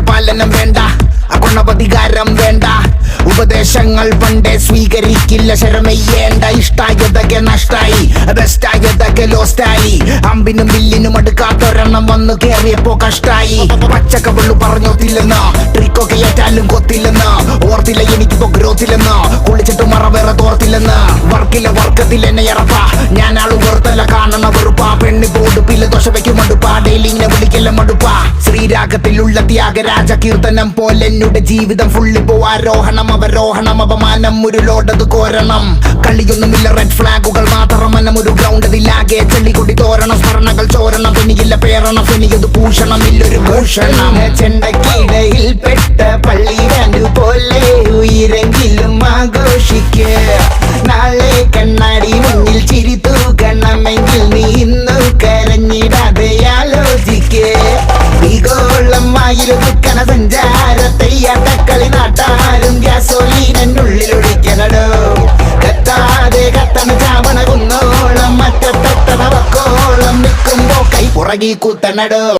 പാലനം വേണ്ട, അഗുണപതികാരം വേണ്ട, ഉപദേശങ്ങൾ പണ്ടേ സ്വീകരിക്കില്ല, ശരമയ്യേണ്ട. ഇഷ്ടായതൊക്കെ നഷ്ടായി, ബെസ്റ്റായതൊക്കെ ലോസ്റ്റായി, അമ്പിനും വില്ലിനും അടുക്കാത്തൊരെണ്ണം വന്നു കേറിയപ്പോ കഷ്ടായി. പച്ചക്കവള്ളു പറഞ്ഞോത്തില്ലെന്ന്, ട്രിക്കൊക്കെ ഏറ്റാലും കൊത്തില്ലെന്ന്, ഓർത്തില്ല എനിക്കിപ്പോ ഗ്രോത്തില്ലെന്ന്, കുളിച്ചിട്ട് മറ വേറെ തോർത്തില്ലെന്ന്. വർക്കില്ല വർക്കത്തിൽ എന്നെ ഇറപ്പ, ഞാൻ ആള് വെറുത്തല്ല കാണണ വെറുപ്പ. പെണ്ണി പോടുപ്പില്ല ദോശ വയ്ക്കും മടുപ്പ, ഡെയിലിങ്ങനെ വിളിക്കല്ല മടുപ്പ. ശ്രീരാഗത്തിലുള്ള ത്യാഗരാജ കീർത്തനം പോലെ എന്നുടെ ജീവിതം ഫുള്ളിപ്പോ ആരോഹണം അവരോഹണം, അപമാനം ഒരു ലോഡത് കോരണം. കളിയൊന്നുമില്ല റെഡ് ഫ്ലാഗുകൾ മാത്രം, മനം ഒരു ഗ്രൗണ്ട് അതിലാകെ ചെള്ളിക്കൊടി തോരണം. സ്മരണകൾ ചോരണം, പെനിയില്ല പേരണം, പെനിയത് ഭൂഷണം ഇല്ലൊരു ഭൂഷണം. ചെണ്ടക്കിടയിൽ പെട്ട പള്ളി പോലെ ഉയരെങ്കിലും ആഘോഷിക്ക. നാളെ കണ്ണാടി മുന്നിൽ ചിരി തൂക്കണമെങ്കിൽ നീ ഇന്നു കരഞ്ഞിടാതെ ആലോചിക്കേ. ീകോളമായിരുന്ന സഞ്ചാരത്തെയ്യാട്ടക്കളി നാട്ടാരും ഗ്യാസോലീനുള്ളിലൊഴിക്കണടോ. കത്താതെ കത്തണ ചാവണ കുന്നോളം മറ്റത്തണ വക്കോളം നിൽക്കുമ്പോ കൈ പുറകി കുത്തണടോ.